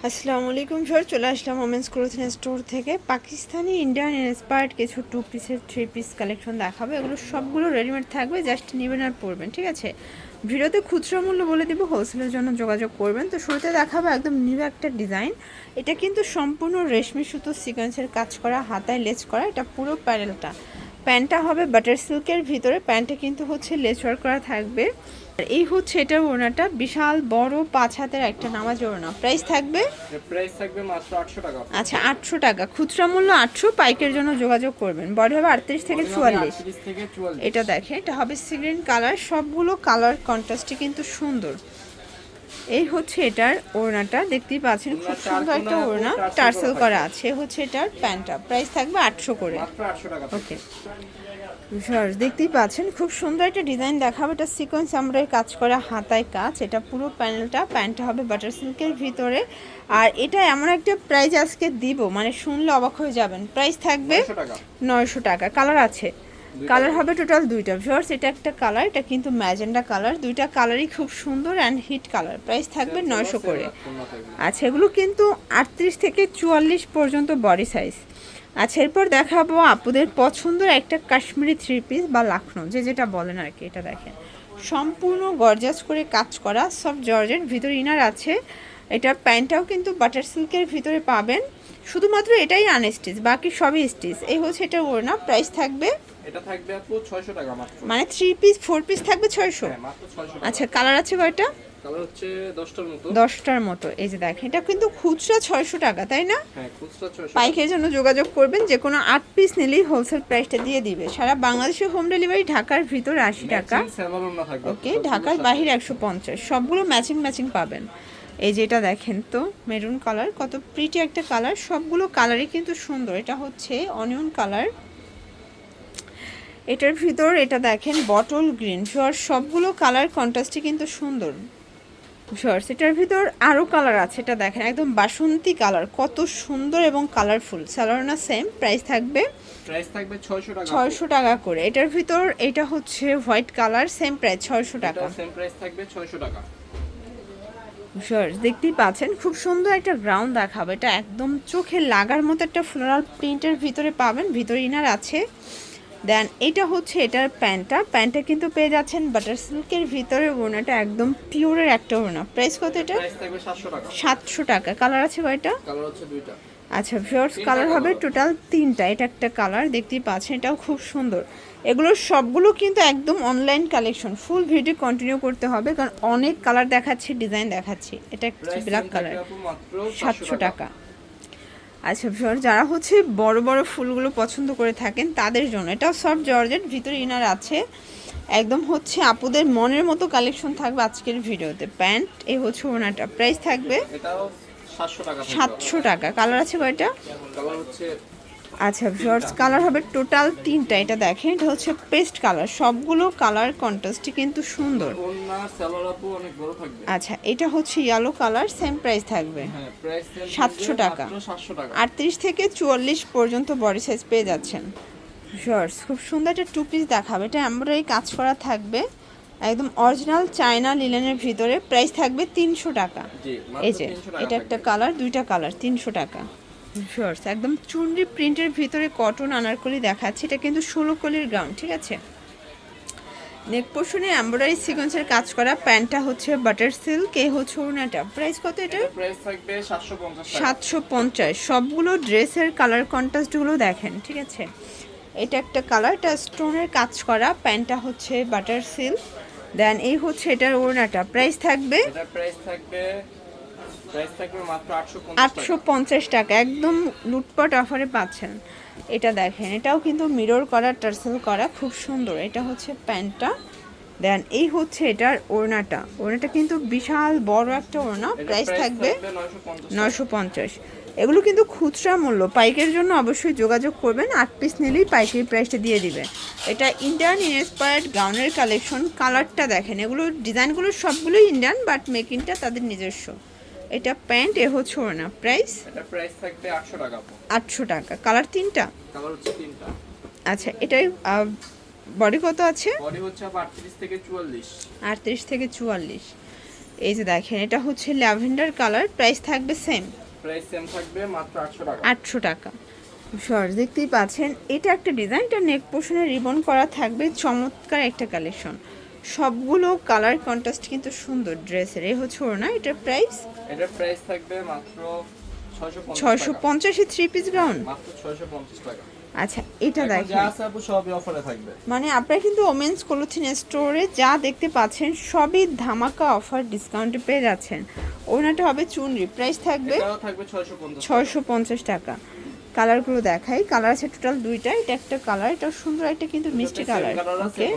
আসসালামু আলাইকুম স্যার, চলে আসলাম ওমেন্স ক্লোথিং স্টোর থেকে। পাকিস্তানি ইন্ডিয়ান ইন্সপায়ার্ড কিছু 2 পিসের 3 পিস কালেকশন দেখাবো। এগুলো সবগুলো রেডিমেড থাকবে, জাস্ট নেবেন আর পরবেন, ঠিক আছে। ভিডিওতে খুচরা মূল্য বলে দিব, হোলসেলের জন্য যোগাযোগ করবেন। তো শুরুতে দেখাবো একদম নিউ একটা ডিজাইন। এটা কিন্তু সম্পূর্ণ রেশমি সুতো সিকোয়েন্সের কাজ করা, হাতায় লেস করা। এটা পুরো প্যানেলটা, প্যান্টটা হবে বাটার সিল্কের ভিতরে, প্যান্টে কিন্তু হচ্ছে লেস ওয়ার্ক করা থাকবে। আর এই হচ্ছে এটার ওড়নাটা, বিশাল বড় 5 হাতের একটা নামাজ ওড়না। প্রাইস থাকবে মাত্র 800 টাকা। আচ্ছা 800 টাকা, খুচরা মূল্য 800, পাইকের জন্য যোগাযোগ করবেন। বডি হবে 38 থেকে 44। এটা দেখে, এটা হবে সি গ্রিন কালার, সবগুলো কালার কন্ট্রাস্টে কিন্তু সুন্দর। এই হচ্ছে এটার ওড়নাটা, দেখতেই পাচ্ছেন খুব সুন্দর একটা ওড়না, টার্সেল করা আছে। হচ্ছে এটার প্যান্টটা, প্রাইস থাকবে 800 করে। ওকে ভিউয়ার্স, দেখতেই পাচ্ছেন খুব সুন্দর একটা ডিজাইন দেখাবো। এটা সিকোয়েন্স আমরাই কাজ করা, হাতায় কাজ। এটা পুরো প্যানেলটা, প্যান্টটা হবে বাটার সিল্কের ভিতরে। আর এটা এমন একটা প্রাইস আজকে দিব, মানে শুনলে অবাক হয়ে যাবেন। প্রাইস থাকবে 900 টাকা। কালার আছে, কালার হবে টোটাল 2টা। ভিউয়ার্স, এটা একটা কালার, এটা কিন্তু ম্যাজেন্ডা কালার। 2টা কালারই খুব সুন্দর অ্যান্ড হিট কালার। প্রাইস থাকবে 900 করে। আচ্ছা, এগুলো কিন্তু 38 থেকে 44 পর্যন্ত বডি সাইজ। আচ্ছা, এরপর দেখাবো আপুদের পছন্দের একটা কাশ্মীরি 3 পিস বা লাখনৌ, যেটা বলেন আর কি। এটা দেখেন সম্পূর্ণ গর্জাস করে কাজ করা, সব জর্জেট, ভিতরে ইনার আছে। এটা প্যান্টটাও কিন্তু বাটার সিল্কের ভিতরে পাবেন, শুধুমাত্র এটাই আনস্টিচ, বাকি সবই স্টিচ। এই হচ্ছে এটা ওড়না। প্রাইস থাকবে, এটা থাকবে আপু 600 টাকা মাত্র। মানে 3 পিস 4 পিস থাকবে 600। হ্যাঁ, মাত্র 600 টাকা। আচ্ছা, কালার আছে কয়টা? কালার হচ্ছে 10টার মতো। 10টার মতো। এই যে দেখেন, এটা কিন্তু খুচরা 600 টাকা, তাই না? হ্যাঁ, খুচরা 600। পাইকের জন্য যোগাযোগ করবেন, যে কোনো 8 পিস নিলেই হোলসেল প্রাইসটা দিয়ে দিবে। সারা বাংলাদেশে হোম ডেলিভারি, ঢাকার ভিতরে 80 টাকা। ওকে, ঢাকার বাহিরে 150। সবগুলো ম্যাচিং ম্যাচিং পাবেন। এই যেটা দেখেন তো, মেরুন কালার, কত প্রিটি একটা কালার। সবগুলো কালারই কিন্তু সুন্দর। এটা হচ্ছে অনিয়ন কালার, এটার ভিতর এটা দেখেন বটল গ্রিন। সবগুলো কালার কন্ট্রাস্টই কিন্তু সুন্দর। শর্টস, এটার ভিতর আরও কালার আছে। এটা দেখেন একদম বাসন্তী কালার, কত সুন্দর এবং কালারফুল। সালোয়ারনা সেম, প্রাইস থাকবে 600 টাকা। 600 টাকা করে। এটার ভিতর এটা হচ্ছে হোয়াইট কালার, সেম প্রাইস 600 টাকা। সেম প্রাইস থাকবে 600 টাকা। শর্টস, দেখতেই পাচ্ছেন খুব সুন্দর একটা গ্রাউন্ড দেখাবো। এটা একদম চোখে লাগার মতো একটা ফ্লোরাল প্রিন্টের ভিতরে পাবেন, ভিতরে ইনার আছে। দেন এটা হচ্ছে এটার প্যান্টটা, প্যান্টটা কিন্তু পেয়ে যাচ্ছেন বাটার সিল্কের ভিতরে। ওড়নাটা একদম পিওরের একটা ওড়না। প্রাইস কত এটা? প্রাইস থাকবে 700 টাকা। 700 টাকা। কালার আছে কয়টা? কালার হচ্ছে 2টা। আচ্ছা ভিউয়ার্স, কালার হবে টোটাল 3টা। এটা একটা কালার, দেখতেই পাচ্ছেন, এটাও খুব সুন্দর। এগুলো সবগুলো কিন্তু একদম online collection. Full video continue করতে হবে, কারণ অনেক কালার দেখাচ্ছি, ডিজাইন দেখাচ্ছি। এটা একটা ব্ল্যাক কালার, 700 টাকা। আচ্ছা ভিউয়ার, যারা হচ্ছে বড় বড় ফুলগুলো পছন্দ করে থাকেন তাদের জন্য। এটাও সফট জর্জেট, ভিতরে ইনার আছে। একদম হচ্ছে আপুদের মনের মতো কালেকশন থাকবে আজকের ভিডিওতে। প্যান্ট, এই হচ্ছে ওনাটা। প্রাইস থাকবে এটাও 700 টাকা। 700 টাকা। কালার আছে কয়টা? কালার হচ্ছে আচ্ছা ভিউয়ার্স, কালার হবে টোটাল 3টা। এটা দেখেন, এটা হচ্ছে পেস্ট কালার। সবগুলো কালার কন্ট্রাস্টই কিন্তু সুন্দর। ওন্না সালোয়ার আপু অনেক বড় থাকবে। আচ্ছা, এটা হচ্ছে ইয়েলো কালার, সেম প্রাইস থাকবে। হ্যাঁ, প্রাইস 700 টাকা। 700 টাকা। 38 থেকে 44 পর্যন্ত বডি সাইজ পেয়ে যাচ্ছেন। শর্টস, খুব সুন্দর একটা 2 পিস দেখাবে। এটা এমব্রয়ডারি কাজ করা থাকবে, একদম অরিজিনাল চায়না লিলেনের ভিতরে। প্রাইস থাকবে 300 টাকা। এই যে এটা একটা কালার, 2টা কালার, 300 টাকা। শর্টস, একদম চুনরি প্রিন্টের ভিতরে কটন আনারকলি দেখাচ্ছে। এটা কিন্তু 16 কলির গ্রাউন্ড, ঠিক আছে। নেক পোর্শনে এমব্রয়ডারি সিকোয়েন্সের কাজ করা, প্যান্টটা হচ্ছে বাটার সিল্ক। এই হচ্ছে ওড়নাটা। প্রাইস কত এটা? প্রাইস থাকবে 750 টাকা। 750। সবগুলো ড্রেসের কালার কন্ট্রাস্টগুলো দেখেন, ঠিক আছে। এটা একটা কালার, এটা স্টোনের কাজ করা, প্যান্টটা হচ্ছে বাটার সিল্ক। দেন এই হচ্ছে এটার ওড়নাটা। প্রাইস থাকবে এটা প্রাইস থাকবে মাত্র 850 টাকা। একদম লুটপাট অফারে পাচ্ছেন। এটা দেখেন, এটাও কিন্তু মিরর করা, টার্সেল করা, খুব সুন্দর। এটা হচ্ছে প্যান্টটা। দেন এই হচ্ছে এটার ওড়নাটা। ওড়নাটা কিন্তু বিশাল বড় একটা ওড়না। প্রাইস থাকবে 950। এগুলো কিন্তু খুচরা মূল্য, পাইকের জন্য অবশ্যই যোগাযোগ করবেন। 8 পিস নিলেই পাইকারি প্রাইসটা দিয়ে দিবে। এটা ইন্ডিয়ান ইন্সপায়ার্ড গাউনের কালেকশন। কালারটা দেখেন, এগুলো ডিজাইনগুলো সবগুলোই ইন্ডিয়ান, বাট মেকিংটা তাদের নিজস্ব। এটা প্যান্ট, এ হচ্ছে ওড়না। প্রাইস? এটা প্রাইস থাকবে 800 টাকা। 800 টাকা। কালার 3টা? কালার হচ্ছে 3টা। আচ্ছা, এটাই বডি কত আছে? বডি হচ্ছে 38 থেকে 44। 38 থেকে 44। এই যে দেখেন এটা হচ্ছে ল্যাভেন্ডার কালার, প্রাইস থাকবে সেম প্রাইস সেম থাকবে মাত্র 800 টাকা। 800 টাকা। শর্টস দেখতেই পাচ্ছেন, এটা একটা ডিজাইন, এটা নেক পোর্শনে রিবন করা থাকবে, চমৎকার একটা কালেকশন। সবগুলো কালার কন্ট্রাস্ট কিন্তু সুন্দর ড্রেসের। এই হচ্ছে ওড়না, এটার প্রাইস এটার প্রাইস থাকবে মাত্র 650 টাকা। 650 এ 3 পিস গাউন। মাত্র 650 টাকা। আচ্ছা এটা এখন দেখেন, যা আছে আপু সবই অফারে থাকবে। মানে আপনারা কিন্তু ওমেন্স ক্লোথিং স্টোরে যা দেখতে পাচ্ছেন সবই ধামাকা অফার ডিসকাউন্টে পেয়ে যাচ্ছেন। ওড়নাটা হবে চুনরি, প্রাইস থাকবে এটাও থাকবে 650 টাকা। 650 টাকা। কালারগুলো দেখাই, কালার আছে টোটাল দুইটা, এটা একটা কালার, এটা সুন্দর একটা কিন্তু মিষ্টি colour, okay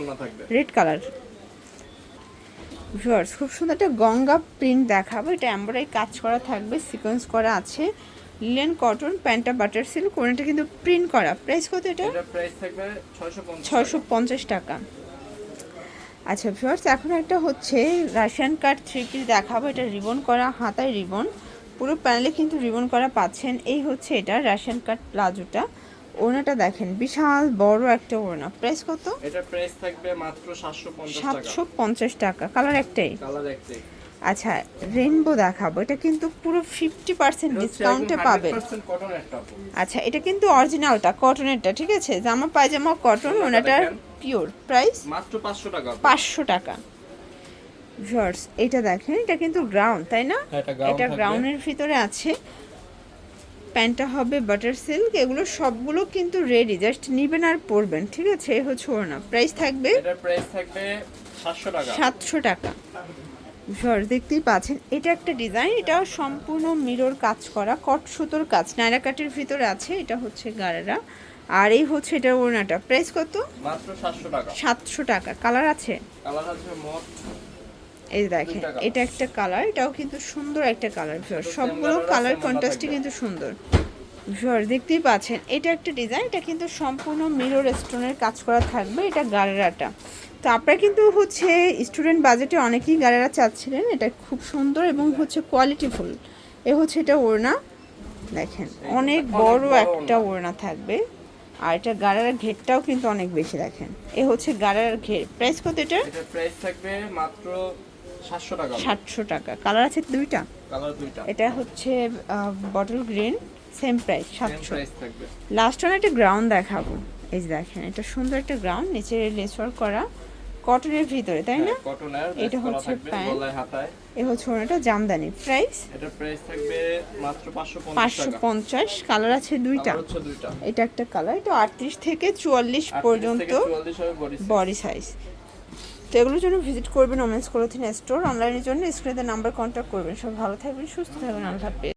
red colour. Viewers খুব সুন্দর একটা গঙ্গা প্রিন্ট দেখাবো, এটা এমব্রয়ডারি কাজ করা থাকবে, সিকোয়েন্স করা আছে, লিলেন কটন, প্যান্টটা বাটার সিল্ক, কোনটা কিন্তু প্রিন্ট করা। প্রাইস কত এটা? এটার প্রাইস থাকবে 650 টাকা। আচ্ছা ভিউয়ার্স এখন একটা হচ্ছে রাশিয়ান কাট থ্রি পিস দেখাবো, এটা রিবন করা, হাতায় রিবন, পুরো প্যানেলে কিন্তু রিবন করা পাচ্ছেন। এই হচ্ছে এটা রাশিয়ান কাট প্লাজোটা, ওড়নাটা দেখেন বিশাল বড় একটা ওড়না। প্রাইস কত? এটার প্রাইস থাকবে মাত্র 750 টাকা। 750 টাকা। কালার একটাই? কালার একটাই। আচ্ছা রেইনবো দেখাবো, এটা কিন্তু পুরো 50% ডিসকাউন্টে পাবেন। 100% কটনের টপ। আচ্ছা এটা কিন্তু অরিজিনালটা কটনেরটা, ঠিক আছে, জামা পায়জামা কটন, ওনাটা পিওর। প্রাইস মাত্র 500 টাকা। 500 টাকা। ভিউয়ার্স এটা দেখেন, এটা কিন্তু গ্রাউন্ড তাই না? এটা গ্রাউন্ডের ভিতরে আছে, প্যান্টটা হবে বাটার সিল্ক, এগুলো সবগুলো কিন্তু রেডি, জাস্ট নিবেন আর পরবেন, ঠিক আছে। এই হচ্ছে ওড়না, প্রাইস থাকবে এটার প্রাইস থাকবে 700 টাকা। 700 টাকা। ভিউয়ার্স দেখতেই পাচ্ছেন, এটা একটা ডিজাইন, এটাও সম্পূর্ণ মিরর কাজ করা, কট সুতোর কাজ, নায়রা কাটের ভিতরে আছে, এটা হচ্ছে গারারা। আর এই হচ্ছে এটার ওড়নাটা, প্রাইস কত? মাত্র 700 টাকা। 700 টাকা। কালার আছে? কালার আছে মোট এই দেখেন এটা একটা কালার, এটাও কিন্তু সুন্দর একটা কালার। ভিউয়ার্স সবগুলো কালার কন্ট্রাস্টই কিন্তু সুন্দর। ভিউয়ার্স দেখতেই পাচ্ছেন, এটা একটা ডিজাইন, এটা কিন্তু সম্পূর্ণ মিরর স্টোনের কাজ করা থাকবে, এটা গারারাটা। তো আপনারা কিন্তু হচ্ছে স্টুডেন্ট বাজেটে অনেকেই গারারা চাচ্ছিলেন, এটা খুব সুন্দর এবং হচ্ছে কোয়ালিটিফুল। এ হচ্ছে এটা ওড়না, দেখেন অনেক বড় একটা ওড়না থাকবে, আর এটা গারারার ঘেরটাও কিন্তু অনেক বেশি, দেখেন এ হচ্ছে গারারার ঘের। প্রাইস কত এটা? এটার প্রাইস থাকবে মাত্র 700 টাকা। 700 টাকা। কালার আছে দুইটা? কালার দুইটা। এটা হচ্ছে bottle green, same price same 700। Price থাকবে। লাস্ট ওয়ান একটা গ্রাউন্ড দেখাবো, এই যে দেখেন এটা সুন্দর একটা গ্রাউন্ড, নিচে লেস ওয়ার্ক করা, কটনের ভিতরে তাই না? কটনের, এটা হচ্ছে প্যান্ট, গলায় হাতায়। এ হচ্ছে ওনাটা জামদানি। প্রাইস? এটার প্রাইস থাকবে মাত্র 550 টাকা। 550। কালার আছে দুইটা, কালার হচ্ছে দুইটা। এটা একটা কালার, এটা 38 থেকে 44 পর্যন্ত 44 হবে বডি সাইজ। Body size. তো এগুলোর জন্য ভিজিট করবেন ওমেন্স ক্লোথিং স্টোর, অনলাইনের জন্য স্ক্রিনে নাম্বার কন্ট্যাক্ট করবেন। সব ভালো থাকবেন, সুস্থ থাকবেন, আল্লাহ হাফেজ।